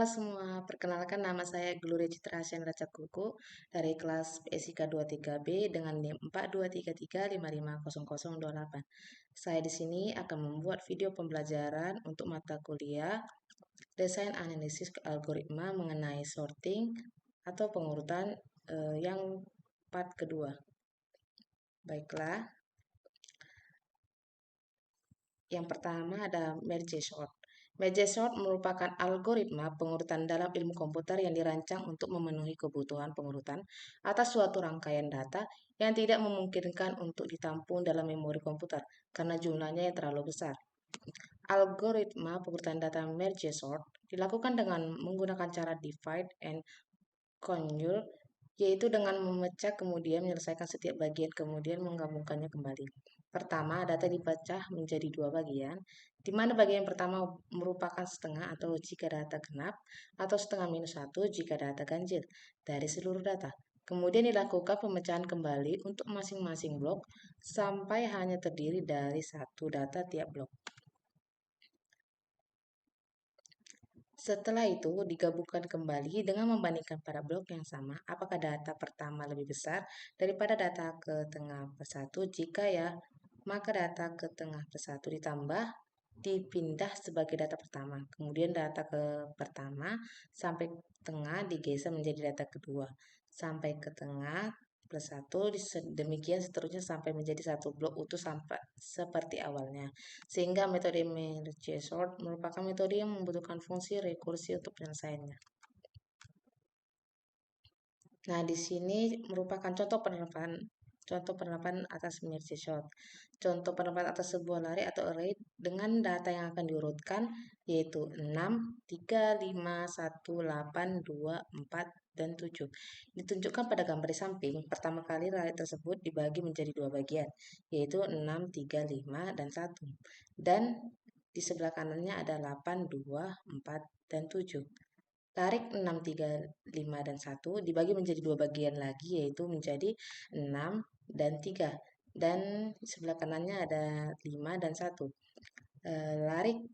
semua, perkenalkan nama saya Gloria Citra Chandra Cakuku dari kelas PSIK 23B dengan NIM 4233550028. Saya di sini akan membuat video pembelajaran untuk mata kuliah Desain Analisis Algoritma mengenai sorting atau pengurutan yang part kedua. Baiklah, yang pertama ada merge sort. Merge sort merupakan algoritma pengurutan dalam ilmu komputer yang dirancang untuk memenuhi kebutuhan pengurutan atas suatu rangkaian data yang tidak memungkinkan untuk ditampung dalam memori komputer karena jumlahnya yang terlalu besar. Algoritma pengurutan data merge sort dilakukan dengan menggunakan cara divide and conquer, yaitu dengan memecah kemudian menyelesaikan setiap bagian kemudian menggabungkannya kembali. Pertama, data dipecah menjadi dua bagian, di mana bagian pertama merupakan setengah atau jika data genap, atau setengah minus satu jika data ganjil dari seluruh data. Kemudian dilakukan pemecahan kembali untuk masing-masing blok sampai hanya terdiri dari satu data tiap blok. Setelah itu digabungkan kembali dengan membandingkan pada blok yang sama apakah data pertama lebih besar daripada data ke tengah per 1. Jika ya, maka data ke tengah per 1 ditambah dipindah sebagai data pertama. Kemudian data ke pertama sampai tengah digeser menjadi data kedua. Sampai ke tengah plus 1, demikian seterusnya sampai menjadi satu blok utuh sampai seperti awalnya. Sehingga metode merge sort merupakan metode yang membutuhkan fungsi rekursi untuk penyelesaiannya. Nah, di sini merupakan contoh penerapan atas merge sort. Contoh penerapan atas sebuah lari atau array dengan data yang akan diurutkan yaitu 6, 3, 5, 1, 8, 2, 4, dan 7. Ditunjukkan pada gambar di samping, pertama kali lari tersebut dibagi menjadi dua bagian, yaitu 6, 3, 5, dan 1. Dan di sebelah kanannya ada 8, 2, 4, dan 7. Tarik 6, 3, 5, dan 1 dibagi menjadi dua bagian lagi, yaitu menjadi 6 dan 3. Dan sebelah kanannya ada 5 dan 1. Larik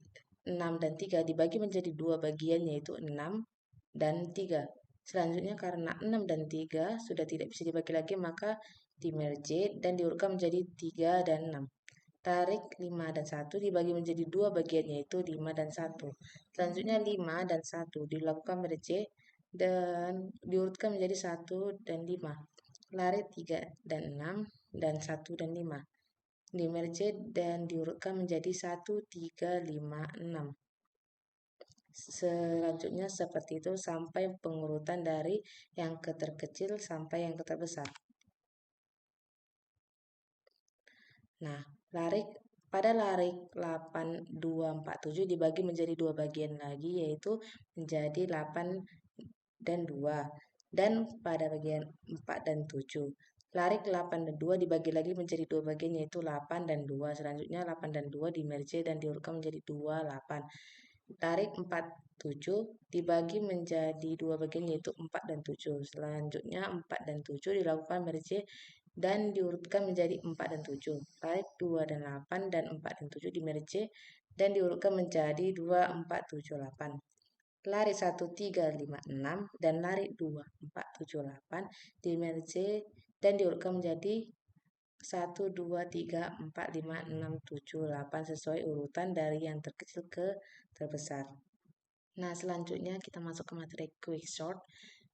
6 dan 3 dibagi menjadi dua bagian, yaitu 6 dan 3. Selanjutnya karena 6 dan 3 sudah tidak bisa dibagi lagi, maka di merge dan diurutkan menjadi 3 dan 6. Tarik 5 dan 1 dibagi menjadi dua bagian, yaitu 5 dan 1. Selanjutnya 5 dan 1 dilakukan merge dan diurutkan menjadi 1 dan 5. Lari 3 dan 6 dan 1 dan 5. Di merge dan diurutkan menjadi 1, 3, 5, 6. Selanjutnya seperti itu sampai pengurutan dari yang ke terkecil sampai yang ke terbesar. Nah, pada larik 8, 2, 4, 7 dibagi menjadi dua bagian lagi, yaitu menjadi 8 dan 2. Dan pada bagian 4 dan 7. Larik 8 dan 2 dibagi lagi menjadi dua bagian, yaitu 8 dan 2. Selanjutnya 8 dan 2 di merge dan diurutkan menjadi 2, 8. Tarik 4, 7 dibagi menjadi dua bagian, yaitu 4 dan 7. Selanjutnya 4 dan 7 dilakukan merge dan diurutkan menjadi 4 dan 7. Tarik 2 dan 8 dan 4 dan 7 di merge dan diurutkan menjadi 2, 4, 7, 8. Lari 1, 3, 5, 6 dan lari 2, 4, 7, 8 di merge dan diurutkan menjadi 1, 2, 3, 4, 5, 6, 7, 8 sesuai urutan dari yang terkecil ke terbesar. Nah, selanjutnya kita masuk ke materi quick sort.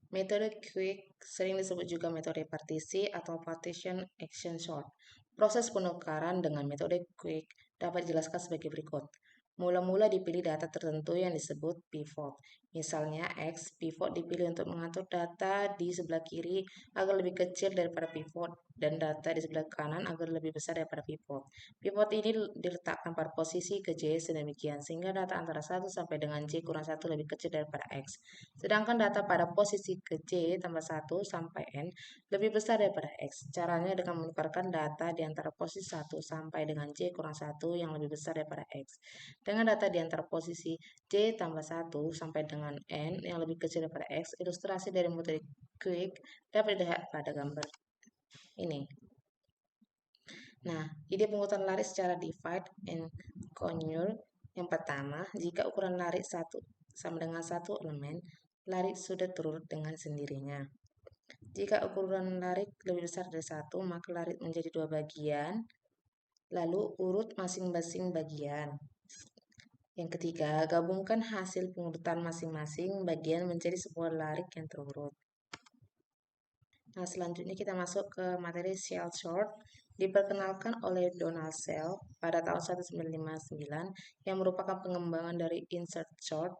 Metode quick sering disebut juga metode partisi atau partition action sort. Proses penukaran dengan metode quick dapat dijelaskan sebagai berikut. Mula-mula dipilih data tertentu yang disebut pivot. Misalnya X, pivot dipilih untuk mengatur data di sebelah kiri agar lebih kecil daripada pivot dan data di sebelah kanan agar lebih besar daripada pivot. Pivot ini diletakkan pada posisi ke J sedemikian sehingga data antara 1 sampai dengan J kurang 1 lebih kecil daripada X. Sedangkan data pada posisi ke J tambah 1 sampai N lebih besar daripada X. Caranya dengan menukarkan data di antara posisi 1 sampai dengan J kurang 1 yang lebih besar daripada X dengan data di antara posisi J tambah 1 sampai dengan N yang lebih kecil daripada X. Ilustrasi dari metode quick dapat dilihat pada gambar ini. Nah, ide pengurutan lari secara divide and conquer. Yang pertama, jika ukuran lari sama dengan satu elemen, larik sudah terurut dengan sendirinya. Jika ukuran larik lebih besar dari satu, maka larik menjadi dua bagian, lalu urut masing-masing bagian. Yang ketiga, gabungkan hasil pengurutan masing-masing bagian menjadi sebuah larik yang terurut. Nah, selanjutnya kita masuk ke materi shell sort. Diperkenalkan oleh Donald Shell pada tahun 1959 yang merupakan pengembangan dari insert sort.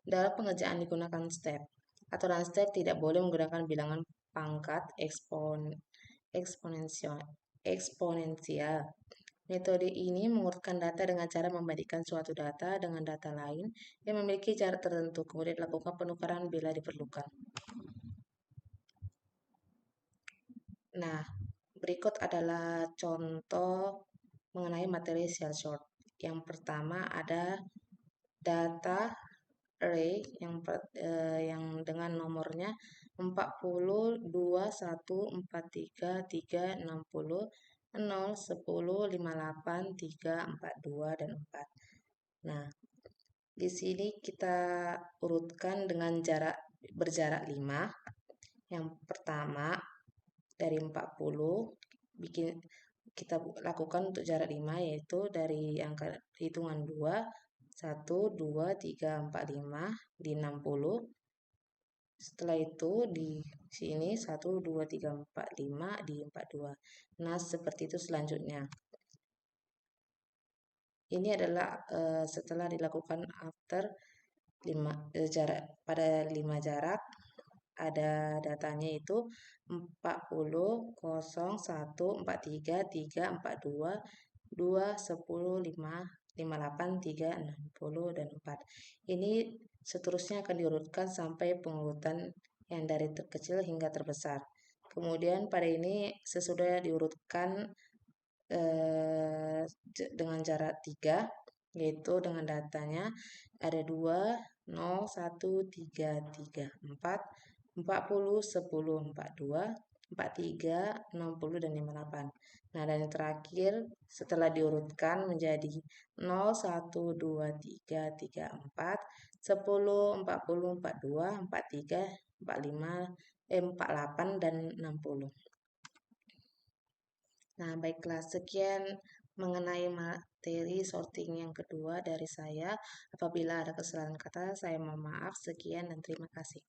Dalam pengerjaan digunakan step. Aturan step tidak boleh menggunakan bilangan pangkat eksponensial. Metode ini mengurutkan data dengan cara membandingkan suatu data dengan data lain yang memiliki jarak tertentu, kemudian lakukan penukaran bila diperlukan. Nah, berikut adalah contoh mengenai materi shell sort. Yang pertama ada data array yang dengan nomornya 40, 2, 1, 4, 3, 3, 60, 0, 10, 58, 3, 4, 2, dan 4. Nah, di sini kita urutkan dengan berjarak 5. Yang pertama dari 40 kita lakukan untuk jarak 5, yaitu dari angka hitungan 2, 1, 2, 3, 4, 5 di 60. Setelah itu di sini 1, 2, 3, 4, 5 di 42. Nah, seperti itu selanjutnya. Ini adalah setelah dilakukan after 5 jarak, pada 5 jarak ada datanya itu 40, 0, 1, 43, 3, 42, 2, 10, 5, 58, 3, 60, dan 4. Ini seterusnya akan diurutkan sampai pengurutan yang dari terkecil hingga terbesar. Kemudian pada ini sesudah diurutkan dengan jarak 3, yaitu dengan datanya ada 2, 0, 1, 3, 3, 4, 40, 10, 42, 43, 60, dan 58. Nah, dan yang terakhir setelah diurutkan menjadi 0, 1, 2, 3, 3, 4, 10, 40, 42, 43, 45, 48, dan 60. Nah, baiklah, sekian mengenai materi sorting yang kedua dari saya. Apabila ada kesalahan kata, saya mohon maaf. Sekian dan terima kasih.